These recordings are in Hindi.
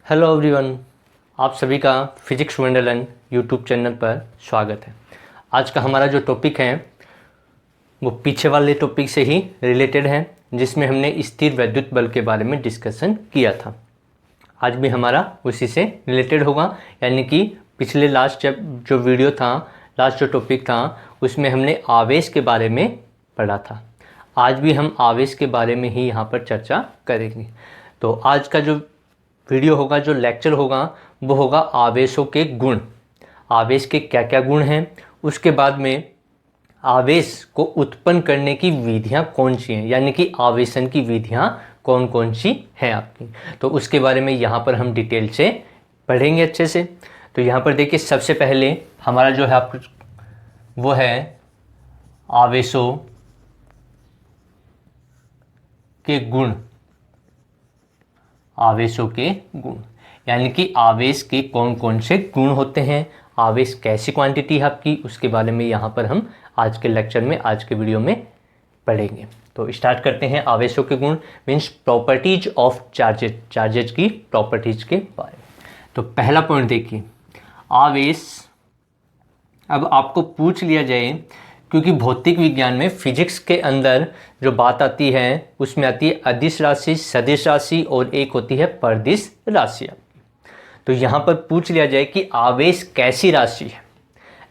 हेलो एवरीवन, आप सभी का फिजिक्स वंडरलैंड यूट्यूब चैनल पर स्वागत है। आज का हमारा जो टॉपिक है वो पीछे वाले टॉपिक से ही रिलेटेड है, जिसमें हमने स्थिर वैद्युत बल के बारे में डिस्कशन किया था। आज भी हमारा उसी से रिलेटेड होगा, यानी कि पिछले लास्ट जो वीडियो था, लास्ट जो टॉपिक था, उसमें हमने आवेश के बारे में पढ़ा था। आज भी हम आवेश के बारे में ही यहाँ पर चर्चा करेंगे। तो आज का जो वीडियो होगा, जो लेक्चर होगा, वो होगा आवेशों के गुण। आवेश के क्या क्या गुण हैं, उसके बाद में आवेश को उत्पन्न करने की विधियां कौन सी हैं, यानी कि आवेशन की विधियां कौन कौन सी हैं आपकी, तो उसके बारे में यहाँ पर हम डिटेल से पढ़ेंगे अच्छे से। तो यहाँ पर देखिए, सबसे पहले हमारा जो है आप वो है आवेशों के गुण। आवेशों के गुण यानी कि आवेश के कौन कौन से गुण होते हैं, आवेश कैसी क्वांटिटी है आपकी, उसके बारे में यहाँ पर हम आज के लेक्चर में, आज के वीडियो में पढ़ेंगे। तो स्टार्ट करते हैं। आवेशों के गुण means properties of charges, charges की प्रॉपर्टीज के बारे में। तो पहला पॉइंट देखिए, आवेश। अब आपको पूछ लिया जाए, क्योंकि भौतिक विज्ञान में, फिजिक्स के अंदर जो बात आती है उसमें आती है अदिश राशि, सदिश राशि और एक होती है परदिश राशि। तो यहाँ पर पूछ लिया जाए कि आवेश कैसी राशि है,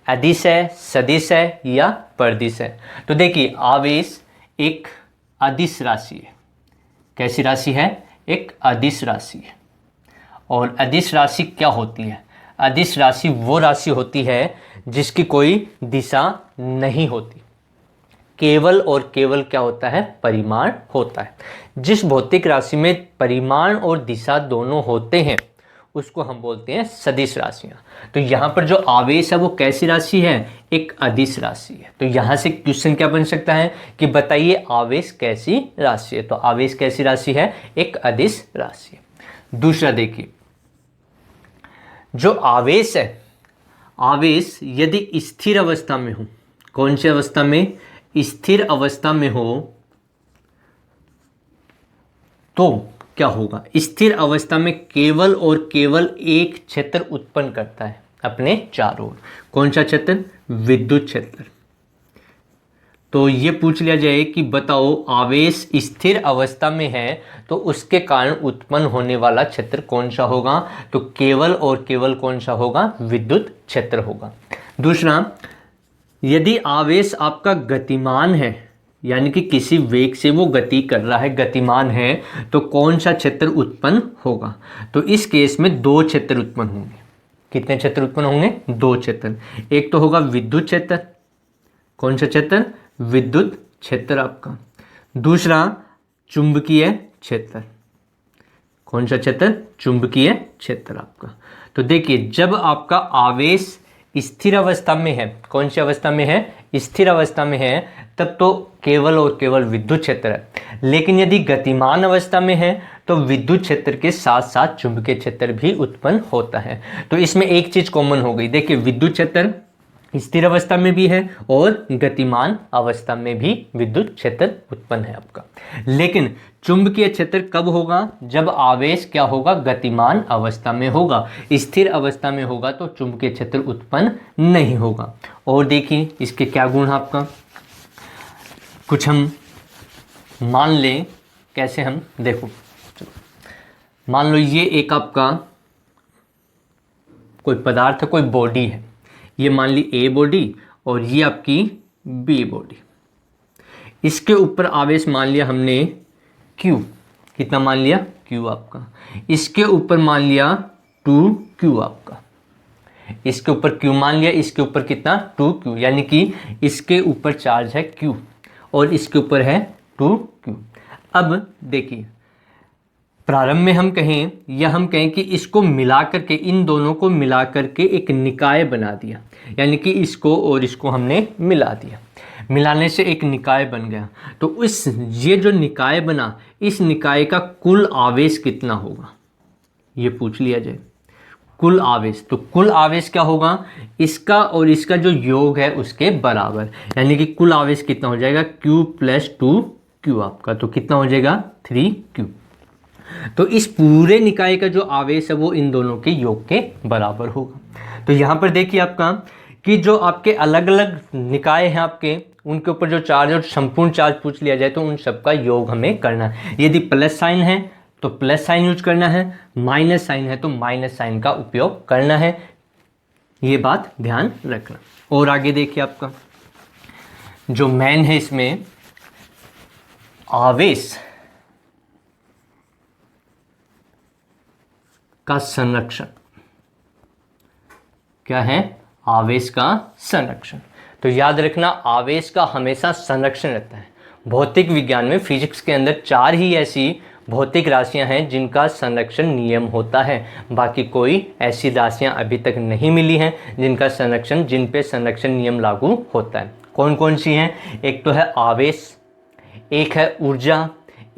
अदिश है, सदिश है या परदिश है। तो देखिए, आवेश एक अदिश राशि है। कैसी राशि है? एक अदिश राशि है। और अदिश राशि क्या होती है? अदिश राशि वो राशि होती है जिसकी कोई दिशा नहीं होती, केवल और केवल क्या होता है? परिमाण होता है। जिस भौतिक राशि में परिमाण और दिशा दोनों होते हैं उसको हम बोलते हैं सदिश राशियां। तो यहाँ पर जो आवेश है वो कैसी राशि है? एक अदिश राशि है। तो यहाँ से क्वेश्चन क्या बन सकता है कि बताइए आवेश कैसी राशि है। तो आवेश कैसी राशि है? एक अदिश राशि है। दूसरा देखिए, जो आवेश है, आवेश यदि स्थिर अवस्था में हो, कौन सी अवस्था में? स्थिर अवस्था में हो तो क्या होगा? स्थिर अवस्था में केवल और केवल एक क्षेत्र उत्पन्न करता है अपने चारों ओर। कौन सा क्षेत्र? विद्युत क्षेत्र। तो ये पूछ लिया जाए कि बताओ आवेश स्थिर अवस्था में है तो उसके कारण उत्पन्न होने वाला क्षेत्र कौन सा होगा? तो केवल और केवल कौन सा होगा? विद्युत क्षेत्र होगा। दूसरा, यदि आवेश आपका गतिमान है, यानी कि किसी वेग से वो गति कर रहा है, गतिमान है, तो कौन सा क्षेत्र उत्पन्न होगा? तो इस केस में दो क्षेत्र उत्पन्न होंगे। कितने क्षेत्र उत्पन्न होंगे? दो क्षेत्र। एक तो होगा विद्युत क्षेत्र। कौन सा क्षेत्र? विद्युत क्षेत्र आपका। दूसरा चुंबकीय क्षेत्र। कौन सा क्षेत्र? चुंबकीय क्षेत्र आपका। तो देखिए, जब आपका आवेश स्थिर अवस्था में है, कौन सी अवस्था में है? स्थिर अवस्था में है, तब तो केवल और केवल विद्युत क्षेत्र है। लेकिन यदि गतिमान अवस्था में है तो विद्युत क्षेत्र के साथ साथ चुंबकीय क्षेत्र भी उत्पन्न होता है। तो इसमें एक चीज कॉमन हो गई। देखिए, विद्युत क्षेत्र स्थिर अवस्था में भी है और गतिमान अवस्था में भी विद्युत क्षेत्र उत्पन्न है आपका। लेकिन चुंबकीय क्षेत्र कब होगा? जब आवेश क्या होगा? गतिमान अवस्था में होगा। स्थिर अवस्था में होगा तो चुंबकीय क्षेत्र उत्पन्न नहीं होगा। और देखिए, इसके क्या गुण है आपका? कुछ हम मान लें, कैसे हम देखो, मान लो ये एक आपका कोई पदार्थ है, कोई बॉडी है। ये मान ली ए बॉडी और ये आपकी बी बॉडी। इसके ऊपर आवेश मान लिया हमने Q। कितना मान लिया? Q आपका। इसके ऊपर मान लिया 2Q आपका। इसके ऊपर Q मान लिया, इसके ऊपर कितना? 2Q, यानी कि इसके ऊपर चार्ज है Q और इसके ऊपर है 2Q। अब देखिए, प्रारंभ में हम कहें या हम कहें कि इसको मिला करके, इन दोनों को मिला करके एक निकाय बना दिया, यानी कि इसको और इसको हमने मिला दिया। मिलाने से एक निकाय बन गया। तो ये जो निकाय बना, इस निकाय का कुल आवेश कितना होगा ये पूछ लिया जाए। कुल आवेश, तो कुल आवेश क्या होगा? इसका और इसका जो योग है उसके बराबर, यानी कि कुल आवेश कितना हो जाएगा? Q + 2Q आपका। तो कितना हो जाएगा? 3Q। तो इस पूरे निकाय का जो आवेश है वो इन दोनों के योग के बराबर होगा। तो यहाँ पर देखिए आपका कि जो आपके अलग अलग निकाय हैं आपके, उनके ऊपर जो चार्ज और संपूर्ण चार्ज पूछ लिया जाए तो उन सबका योग हमें करना है। यदि प्लस साइन है तो प्लस साइन यूज करना है, माइनस साइन है तो माइनस साइन का उपयोग करना है, ये बात ध्यान रखना। और आगे देखिए आपका जो मेन है इसमें आवेश का संरक्षण, क्या है? आवेश का संरक्षण। तो याद रखना आवेश का हमेशा संरक्षण रहता है। भौतिक विज्ञान में फिजिक्स के अंदर 4 ही ऐसी भौतिक राशियां हैं जिनका संरक्षण नियम होता है, बाकी कोई ऐसी राशियां अभी तक नहीं मिली हैं जिनका संरक्षण, जिन पे संरक्षण नियम लागू होता है। कौन कौन सी हैं? एक तो है आवेश, एक है ऊर्जा,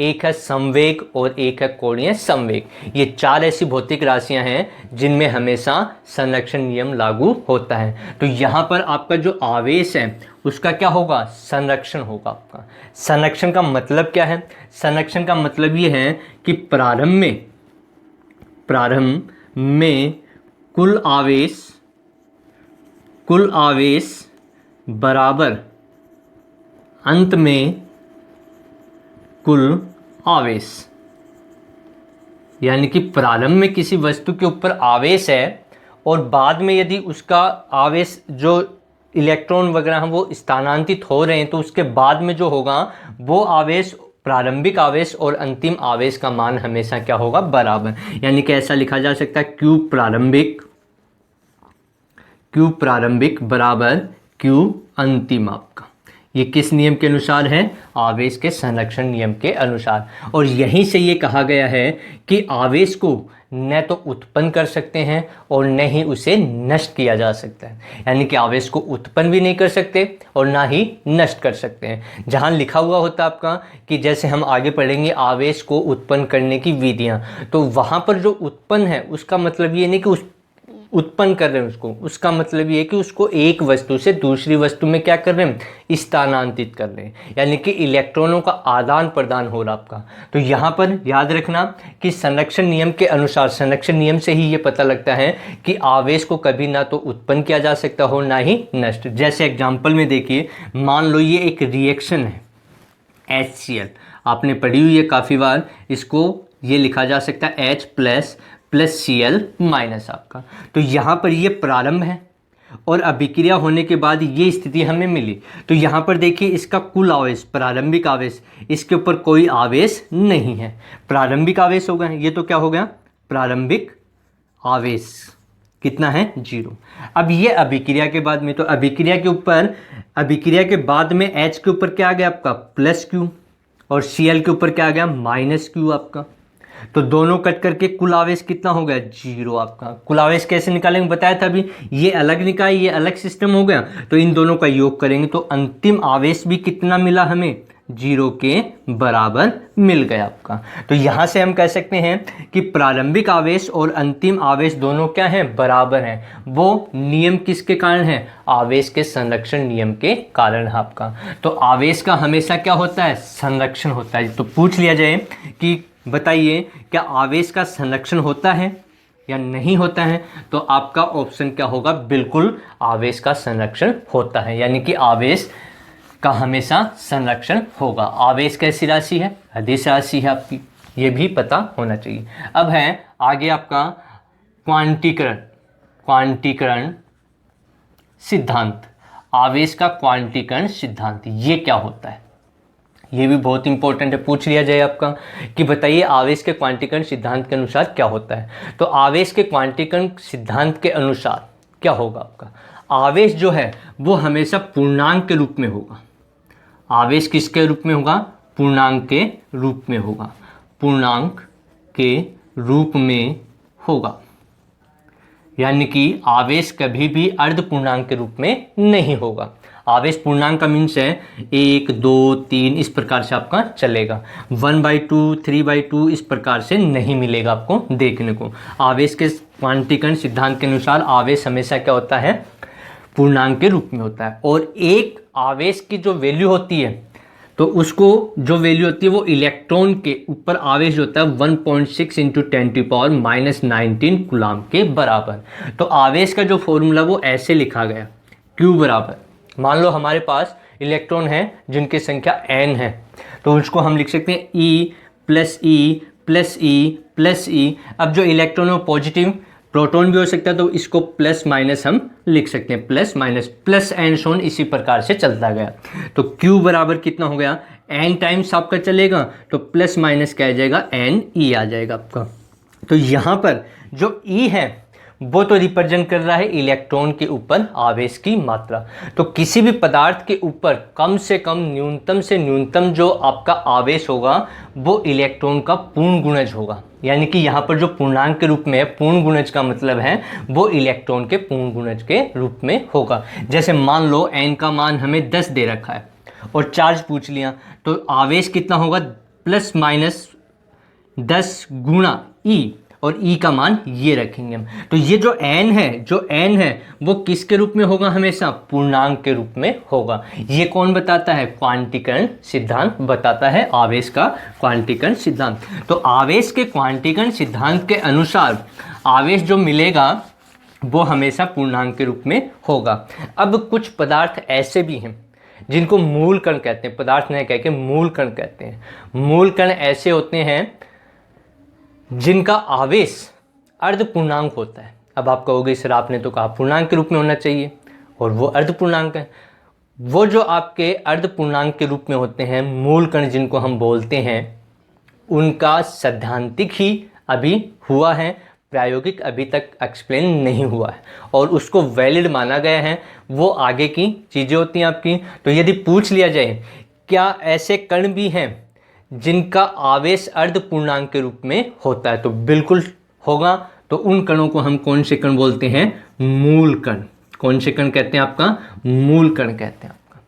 एक है संवेग और एक है कोणीय संवेग। ये 4 ऐसी भौतिक राशियां हैं जिनमें हमेशा संरक्षण नियम लागू होता है। तो यहाँ पर आपका जो आवेश है उसका क्या होगा? संरक्षण होगा आपका। संरक्षण का मतलब क्या है? संरक्षण का मतलब ये है कि प्रारंभ में कुल आवेश बराबर अंत में कुल आवेश। यानी कि प्रारंभ में किसी वस्तु के ऊपर आवेश है और बाद में यदि उसका आवेश जो इलेक्ट्रॉन वगैरह हैं वो स्थानांतरित हो रहे हैं तो उसके बाद में जो होगा वो आवेश, प्रारंभिक आवेश और अंतिम आवेश का मान हमेशा क्या होगा? बराबर। यानी कि ऐसा लिखा जा सकता है Q प्रारंभिक बराबर Q अंतिम आपका। ये किस नियम के अनुसार है? आवेश के संरक्षण नियम के अनुसार। और यहीं से ये कहा गया है कि आवेश को न तो उत्पन्न कर सकते हैं और न ही उसे नष्ट किया जा सकता है। यानी कि आवेश को उत्पन्न भी नहीं कर सकते और ना ही नष्ट कर सकते हैं। जहाँ लिखा हुआ होता है आपका कि जैसे हम आगे पढ़ेंगे आवेश को उत्पन्न करने की विधियाँ, तो वहाँ पर जो उत्पन्न है उसका मतलब ये नहीं कि उस उत्पन्न कर रहे हैं उसको, उसका मतलब ये है कि उसको एक वस्तु से दूसरी वस्तु में क्या कर रहे हैं? स्थानांतरित कर रहे हैं। यानी कि इलेक्ट्रॉनों का आदान प्रदान हो रहा आपका। तो यहाँ पर याद रखना कि संरक्षण नियम के अनुसार, संरक्षण नियम से ही ये पता लगता है कि आवेश को कभी ना तो उत्पन्न किया जा सकता हो ना ही नष्ट। जैसे एग्जाम्पल में देखिए, मान लो ये एक रिएक्शन है HCl, आपने पढ़ी हुई है काफ़ी बार, इसको ये लिखा जा सकता है H प्लस Cl माइनस आपका। तो यहाँ पर ये प्रारंभ है और अभिक्रिया होने के बाद ये स्थिति हमें मिली। तो यहाँ पर देखिए इसका कुल आवेश, प्रारंभिक आवेश, इसके ऊपर कोई आवेश नहीं है, प्रारंभिक आवेश हो गया। ये तो क्या हो गया? प्रारंभिक आवेश कितना है? 0। अब ये अभिक्रिया के बाद में, तो अभिक्रिया के ऊपर, अभिक्रिया के बाद में H के ऊपर क्या आ गया आपका? प्लस Q, और Cl के ऊपर क्या आ गया? माइनस Q आपका। तो दोनों कट करके कुल आवेश कितना हो गया? 0 आपका। कुल आवेश कैसे निकालेंगे बताया था अभी, ये अलग निकाय, ये अलग सिस्टम हो गया, तो इन दोनों का योग करेंगे तो अंतिम आवेश भी कितना मिला हमें? 0 के बराबर मिल गया आपका। तो यहाँ से हम कह सकते हैं कि प्रारंभिक आवेश और अंतिम आवेश दोनों क्या हैं? बराबर हैं। वो नियम किसके कारण है? आवेश के संरक्षण नियम के कारण है आपका। तो आवेश का हमेशा क्या होता है? संरक्षण होता है। तो पूछ लिया जाए कि बताइए क्या आवेश का संरक्षण होता है या नहीं होता है, तो आपका ऑप्शन क्या होगा? बिल्कुल आवेश का संरक्षण होता है। यानी कि आवेश का हमेशा संरक्षण होगा। आवेश कैसी राशि है? अदिश राशि है आपकी, ये भी पता होना चाहिए। अब है आगे आपका क्वांटीकरण सिद्धांत। आवेश का क्वांटीकरण सिद्धांत ये क्या होता है? ये भी बहुत इंपॉर्टेंट है, पूछ लिया जाए आपका कि बताइए आवेश के क्वांटीकरण सिद्धांत के अनुसार क्या होता है। तो आवेश के क्वांटीकरण सिद्धांत के अनुसार क्या होगा आपका? आवेश जो है वो हमेशा पूर्णांक के रूप में होगा। आवेश किसके रूप में होगा? पूर्णांक के रूप में होगा। पूर्णांक के रूप में होगा। यानी कि आवेश कभी भी अर्धपूर्णांक के रूप में नहीं होगा। आवेश पूर्णांक का मीन्स है 1, 2, 3 इस प्रकार से आपका चलेगा। 1/2, 3/2 इस प्रकार से नहीं मिलेगा आपको देखने को। आवेश के क्वांटीकरण सिद्धांत के अनुसार आवेश हमेशा क्या होता है? पूर्णांक के रूप में होता है। और एक आवेश की जो वैल्यू होती है, तो उसको जो वैल्यू होती है वो इलेक्ट्रॉन के ऊपर आवेश होता है 1.6 इंटू 10⁻⁻19 कूलाम के बराबर। तो आवेश का जो फॉर्मूला वो ऐसे लिखा गया, Q बराबर, मान लो हमारे पास इलेक्ट्रॉन है जिनकी संख्या n है, तो उसको हम लिख सकते हैं E plus E plus E plus E. अब जो इलेक्ट्रॉन है वो पॉजिटिव, प्रोटॉन भी हो सकता है, तो इसको प्लस माइनस हम लिख सकते हैं, प्लस माइनस प्लस एंड सोन इसी प्रकार से चलता गया। तो Q बराबर कितना हो गया, n टाइम्स आपका चलेगा तो प्लस माइनस क्या आ जाएगा, n E आ जाएगा आपका। तो यहाँ पर जो E है वो तो रिप्रेजेंट कर रहा है इलेक्ट्रॉन के ऊपर आवेश की मात्रा। तो किसी भी पदार्थ के ऊपर कम से कम न्यूनतम से न्यूनतम जो आपका आवेश होगा वो इलेक्ट्रॉन का पूर्ण गुणज होगा, यानी कि यहाँ पर जो पूर्णांक के रूप में है, पूर्ण गुणज का मतलब है वो इलेक्ट्रॉन के पूर्ण गुणज के रूप में होगा। जैसे मान लो n का मान हमें 10 दे रखा है और चार्ज पूछ लिया, तो आवेश कितना होगा, प्लस माइनस 10 गुणा E, और E का मान ये रखेंगे हम। तो ये जो n है वो किसके रूप में होगा, हमेशा पूर्णांक के रूप में होगा। ये कौन बताता है, क्वांटीकरण सिद्धांत बताता है, आवेश का क्वांटीकरण सिद्धांत। तो आवेश के क्वांटीकरण सिद्धांत के अनुसार आवेश जो मिलेगा वो हमेशा पूर्णांक के रूप में होगा। अब कुछ पदार्थ ऐसे भी हैं जिनको मूल कण कहते हैं, पदार्थ नहीं कह के मूल कण कहते हैं। मूल कण ऐसे होते हैं जिनका आवेश अर्ध पूर्णांक होता है। अब आप कहोगे सर आपने तो कहा पूर्णांक के रूप में होना चाहिए, और वो अर्ध पूर्णांक है। वो जो आपके अर्ध पूर्णांक के रूप में होते हैं मूल कण जिनको हम बोलते हैं, उनका सैद्धांतिक ही अभी हुआ है, प्रायोगिक अभी तक एक्सप्लेन नहीं हुआ है और उसको वैलिड माना गया है। वो आगे की चीज़ें होती हैं आपकी। तो यदि पूछ लिया जाए क्या ऐसे कण भी हैं जिनका आवेश अर्ध पूर्णांक के रूप में होता है, तो बिल्कुल होगा। तो उन कणों को हम कौन से कण बोलते हैं, मूल कण। कौन से कण कहते हैं आपका, मूल कण कहते हैं आपका।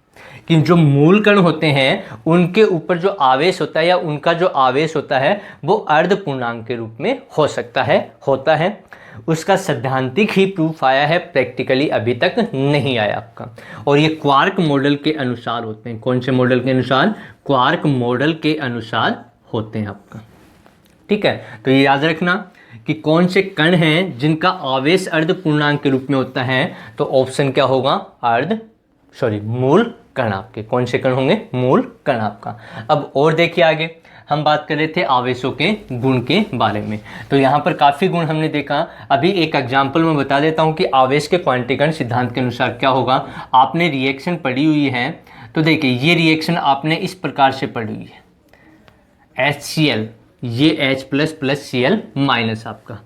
कि जो मूल कण होते हैं उनके ऊपर जो आवेश होता है या उनका जो आवेश होता है वो अर्ध पूर्णांक के रूप में हो सकता है, होता है। उसका सैद्धांतिक ही प्रूफ आया है, प्रैक्टिकली अभी तक नहीं आया आपका। और ये क्वार्क मॉडल के अनुसार होते हैं। कौन से मॉडल के अनुसार, क्वार्क मॉडल के अनुसार होते हैं आपका। ठीक है, तो ये याद रखना कि कौन से कण हैं जिनका आवेश अर्ध पूर्णांक के रूप में होता है। तो ऑप्शन क्या होगा, मूल कण आपके। कौन से कण होंगे, मूल कण आपका। अब और देखिए आगे हम बात कर रहे थे आवेशों के गुण के बारे में। तो यहाँ पर काफ़ी गुण हमने देखा। अभी एक एग्जाम्पल मैं बता देता हूँ कि आवेश के क्वांटीकरण सिद्धांत के अनुसार क्या होगा। आपने रिएक्शन पढ़ी हुई है, तो देखिए ये रिएक्शन आपने इस प्रकार से पढ़ी हुई है, HCl, ये H plus plus Cl minus आपका।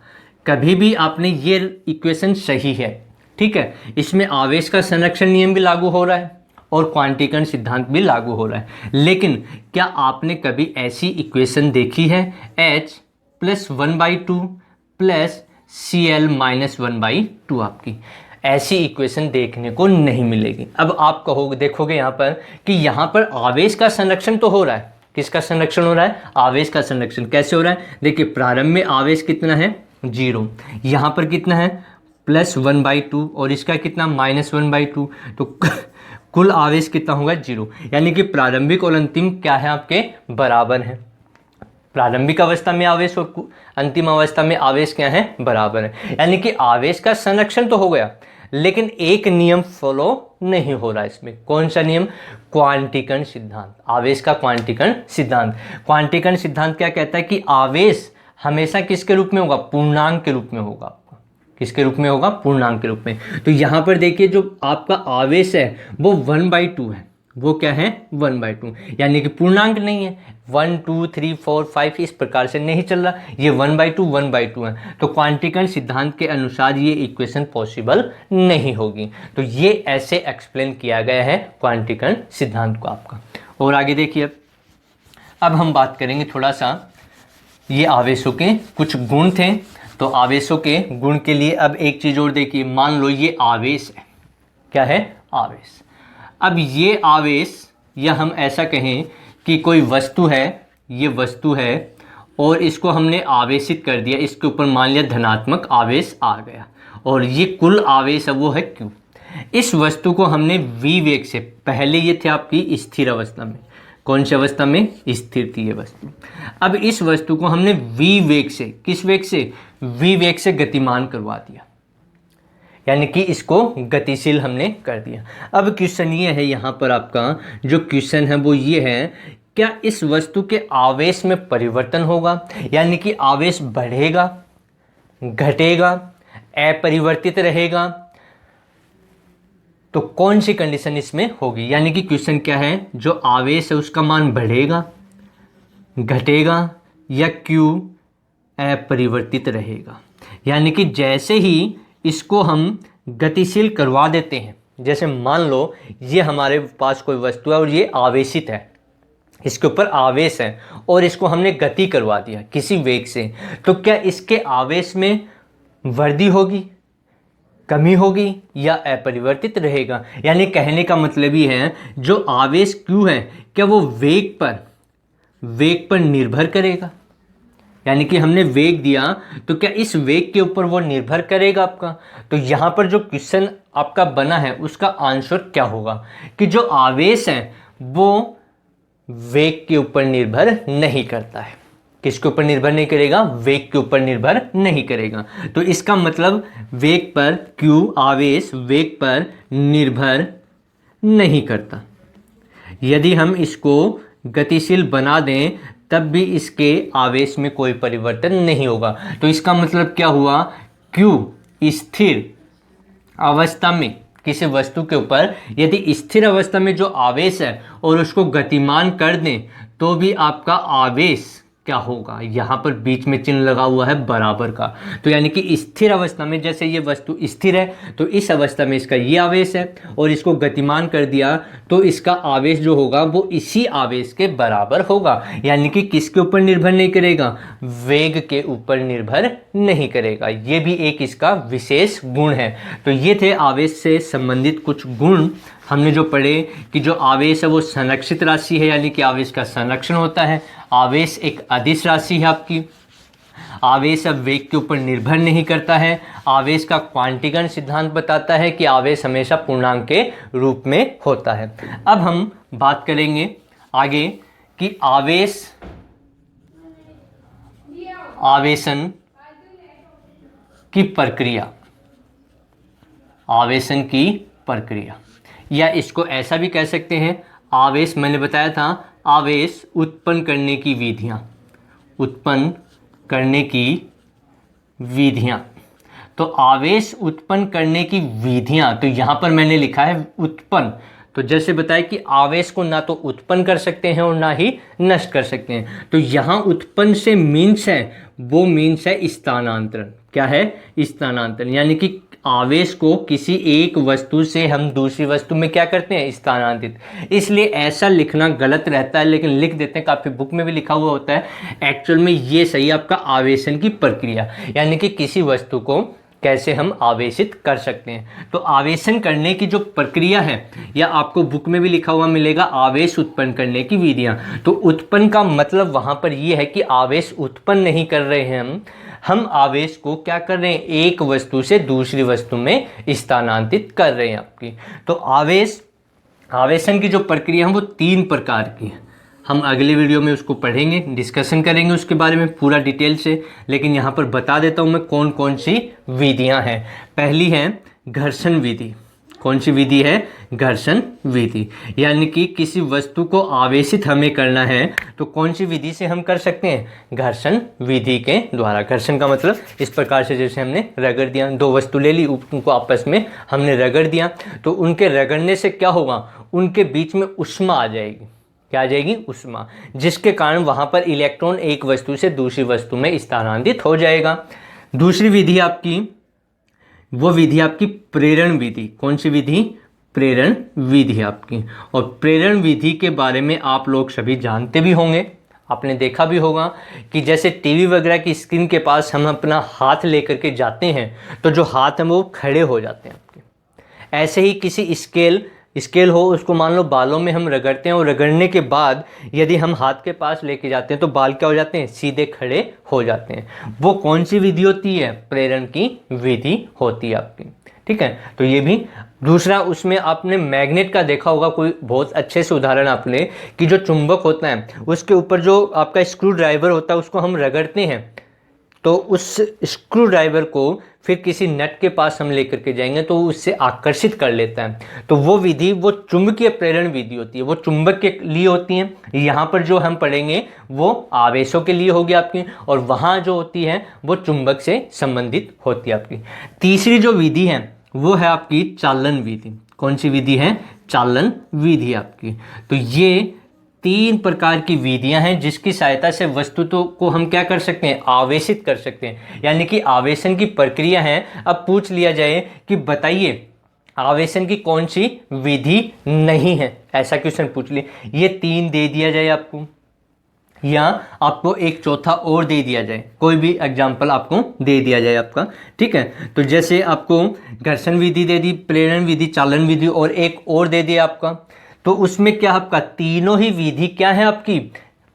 कभी भी आपने ये इक्वेशन सही है, ठीक है। इसमें आवेश का संरक्षण नियम भी लागू हो रहा है और क्वांटीकरण सिद्धांत भी लागू हो रहा है। लेकिन क्या आपने कभी ऐसी इक्वेशन देखी है, H plus 1/2 plus Cl minus 1/2 आपकी? ऐसी इक्वेशन देखने को नहीं मिलेगी। अब आप कहोगे, देखोगे यहाँ पर कि यहाँ पर आवेश का संरक्षण तो हो रहा है। किसका संरक्षण हो रहा है, आवेश का संरक्षण। कैसे हो रहा है, देखिए प्रारंभ में आवेश कितना है, 0। यहाँ पर कितना है, प्लस 1/2 और इसका कितना, माइनस 1/2। तो कुल आवेश कितना होगा, 0। यानी कि प्रारंभिक और अंतिम क्या है, आपके बराबर हैं। प्रारंभिक अवस्था में आवेश और अंतिम अवस्था में आवेश क्या है, बराबर है। यानी कि आवेश का संरक्षण तो हो गया, लेकिन एक नियम फॉलो नहीं हो रहा इसमें। कौन सा नियम, क्वांटीकरण सिद्धांत, आवेश का क्वांटीकरण सिद्धांत। क्वांटीकरण सिद्धांत क्या कहता है कि आवेश हमेशा किसके रूप में होगा, पूर्णांक के रूप में होगा। किसके रूप में होगा, पूर्णांक के रूप में। तो यहाँ पर देखिए जो आपका आवेश है वो 1/2 है। वो क्या है, 1/2, यानी कि पूर्णांक नहीं है। 1 2 3 4 5 इस प्रकार से नहीं चल रहा, ये 1/2 है। तो क्वांटीकरण सिद्धांत के अनुसार ये इक्वेशन पॉसिबल नहीं होगी। तो ये ऐसे एक्सप्लेन किया गया है क्वांटीकरण सिद्धांत को आपका। और आगे देखिए, अब हम बात करेंगे थोड़ा सा, ये आवेशों के कुछ गुण थे। तो आवेशों के गुण के लिए अब एक चीज़ और देखिए, मान लो ये आवेश है, क्या है, आवेश। अब ये आवेश, या हम ऐसा कहें कि कोई वस्तु है, ये वस्तु है और इसको हमने आवेशित कर दिया, इसके ऊपर मान लिया धनात्मक आवेश आ गया और ये कुल आवेश है वो है Q। इस वस्तु को हमने v वेग से, पहले ये थे आपकी स्थिर अवस्था में, कौन सी अवस्था में? स्थिर थी ये वस्तु। अब इस वस्तु को हमने v वेग से, किस वेग से? v वेग से गतिमान करवा दिया, यानी कि इसको गतिशील हमने कर दिया। अब क्वेश्चन ये है, यहाँ पर आपका जो क्वेश्चन है वो ये है, क्या इस वस्तु के आवेश में परिवर्तन होगा, यानी कि आवेश बढ़ेगा, घटेगा, अपरिवर्तित रहेगा? तो कौन सी कंडीशन इसमें होगी? यानी कि क्वेश्चन क्या है, जो आवेश है उसका मान बढ़ेगा, घटेगा या Q अपरिवर्तित रहेगा? यानी कि जैसे ही इसको हम गतिशील करवा देते हैं, जैसे मान लो ये हमारे पास कोई वस्तु है और ये आवेशित है, इसके ऊपर आवेश है और इसको हमने गति करवा दिया किसी वेग से, तो क्या इसके आवेश में वृद्धि होगी, कमी होगी या अपरिवर्तित रहेगा? यानी कहने का मतलब ये है, जो आवेश Q है क्या वो वेग पर निर्भर करेगा? यानी कि हमने वेग दिया तो क्या इस वेग के ऊपर वो निर्भर करेगा आपका? तो यहाँ पर जो क्वेश्चन आपका बना है उसका आंसर क्या होगा कि जो आवेश है वो वेग के ऊपर निर्भर नहीं करता है। किसके ऊपर निर्भर नहीं करेगा? वेग के ऊपर निर्भर नहीं करेगा। तो इसका मतलब वेग पर Q, आवेश वेग पर निर्भर नहीं करता। यदि हम इसको गतिशील बना दें तब भी इसके आवेश में कोई परिवर्तन नहीं होगा। तो इसका मतलब क्या हुआ? Q स्थिर अवस्था में किसी वस्तु के ऊपर यदि स्थिर अवस्था में जो आवेश है और उसको गतिमान कर दें तो भी आपका आवेश क्या होगा? यहाँ पर बीच में चिन्ह लगा हुआ है बराबर का। तो यानी कि स्थिर अवस्था में, जैसे ये वस्तु स्थिर है तो इस अवस्था में इसका ये आवेश है और इसको गतिमान कर दिया तो इसका आवेश जो होगा वो इसी आवेश के बराबर होगा। यानी कि किसके ऊपर निर्भर नहीं करेगा? वेग के ऊपर निर्भर नहीं करेगा। ये भी एक इसका विशेष गुण है। तो ये थे आवेश से संबंधित कुछ गुण हमने जो पढ़े कि जो आवेश है वो संरक्षित राशि है, यानी कि आवेश का संरक्षण होता है। आवेश एक अदिश राशि है आपकी। आवेश अब वेग के ऊपर निर्भर नहीं करता है। आवेश का क्वांटीकरण सिद्धांत बताता है कि आवेश हमेशा पूर्णांक के रूप में होता है। अब हम बात करेंगे आगे कि आवेशन की प्रक्रिया, आवेशन की प्रक्रिया, या इसको ऐसा भी कह सकते हैं आवेश, मैंने बताया था आवेश उत्पन्न करने की विधियां, उत्पन्न करने की विधियां। तो आवेश उत्पन्न करने की विधियां, तो यहाँ पर मैंने लिखा है उत्पन्न। तो जैसे बताया कि आवेश को ना तो उत्पन्न कर सकते हैं और ना ही नष्ट कर सकते हैं। तो यहाँ उत्पन्न से मीन्स है, वो मीन्स है स्थानांतरण। क्या है? स्थानांतरण। यानी कि आवेश को किसी एक वस्तु से हम दूसरी वस्तु में क्या करते हैं? स्थानांतरित। इसलिए ऐसा लिखना गलत रहता है, लेकिन लिख देते हैं, काफ़ी बुक में भी लिखा हुआ होता है। एक्चुअल में ये सही आपका आवेशन की प्रक्रिया, यानी कि किसी वस्तु को कैसे हम आवेशित कर सकते हैं। तो आवेशन करने की जो प्रक्रिया है, या आपको बुक में भी लिखा हुआ मिलेगा आवेश उत्पन्न करने की विधियां। तो उत्पन्न का मतलब वहां पर यह है कि आवेश उत्पन्न नहीं कर रहे हैं हम आवेश को क्या कर रहे हैं? एक वस्तु से दूसरी वस्तु में स्थानांतरित कर रहे हैं आपकी। तो आवेशन की जो प्रक्रिया है वो 3 प्रकार की है। हम अगले वीडियो में उसको पढ़ेंगे, डिस्कशन करेंगे उसके बारे में पूरा डिटेल से, लेकिन यहाँ पर बता देता हूँ मैं कौन कौन सी विधियाँ हैं। पहली है घर्षण विधि। कौन सी विधि है? घर्षण विधि। यानी कि किसी वस्तु को आवेशित हमें करना है तो कौन सी विधि से हम कर सकते हैं? घर्षण विधि के द्वारा। घर्षण का मतलब इस प्रकार से, जैसे हमने रगड़ दिया, 2 वस्तु ले ली, उनको आपस में हमने रगड़ दिया, तो उनके रगड़ने से क्या होगा? उनके बीच में ऊष्मा आ जाएगी। क्या आ जाएगी? ऊष्मा, जिसके कारण वहाँ पर इलेक्ट्रॉन एक वस्तु से दूसरी वस्तु में स्थानांतरित हो जाएगा। दूसरी विधि आपकी, वो विधि आपकी प्रेरण विधि। कौन सी विधि? प्रेरण विधि आपकी। और प्रेरण विधि के बारे में आप लोग सभी जानते भी होंगे, आपने देखा भी होगा कि जैसे टीवी वगैरह की स्क्रीन के पास हम अपना हाथ लेकर के जाते हैं तो जो हाथ हैं वो खड़े हो जाते हैं आपके। ऐसे ही किसी स्केल स्केल हो, उसको मान लो बालों में हम रगड़ते हैं और रगड़ने के बाद यदि हम हाथ के पास लेके जाते हैं तो बाल क्या हो जाते हैं, सीधे खड़े हो जाते हैं। वो कौन सी विधि होती है, प्रेरण की विधि होती है आपकी। ठीक है, तो ये भी दूसरा, उसमें आपने मैग्नेट का देखा होगा कोई बहुत अच्छे से उदाहरण आपने, कि जो चुंबक होता है उसके ऊपर जो आपका स्क्रू ड्राइवर होता है उसको हम रगड़ते हैं, तो उस स्क्रू ड्राइवर को फिर किसी नट के पास हम लेकर के जाएंगे तो उससे आकर्षित कर लेता है। तो वो विधि वो चुंबकीय प्रेरण विधि होती है, वो चुंबक के लिए होती है। यहाँ पर जो हम पढ़ेंगे वो आवेशों के लिए होगी आपकी, और वहाँ जो होती है वो चुंबक से संबंधित होती है आपकी। तीसरी जो विधि है वो है आपकी चालन विधि। कौन सी विधि है, चालन विधि आपकी। तो ये 3 प्रकार की विधियां हैं जिसकी सहायता से वस्तु को हम क्या कर सकते हैं, आवेशित कर सकते हैं, यानी कि आवेशन की प्रक्रिया है। अब पूछ लिया जाए कि बताइए आवेशन की कौन सी विधि नहीं है, ऐसा क्वेश्चन पूछ लिए, ये 3 दे दिया जाए आपको, या आपको एक चौथा और दे दिया जाए, कोई भी एग्जाम्पल आपको दे दिया जाए आपका। ठीक है, तो जैसे आपको घर्षण विधि दे दी, प्रेरण विधि, चालन विधि, और एक और दे दिया आपका, तो उसमें क्या आपका तीनों ही विधि क्या है आपकी,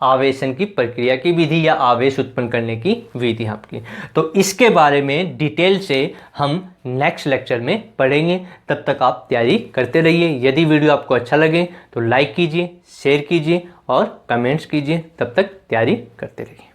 आवेशन की प्रक्रिया की विधि या आवेश उत्पन्न करने की विधि आपकी। तो इसके बारे में डिटेल से हम नेक्स्ट लेक्चर में पढ़ेंगे। तब तक आप तैयारी करते रहिए। यदि वीडियो आपको अच्छा लगे तो लाइक कीजिए, शेयर कीजिए और कमेंट्स कीजिए। तब तक तैयारी करते रहिए।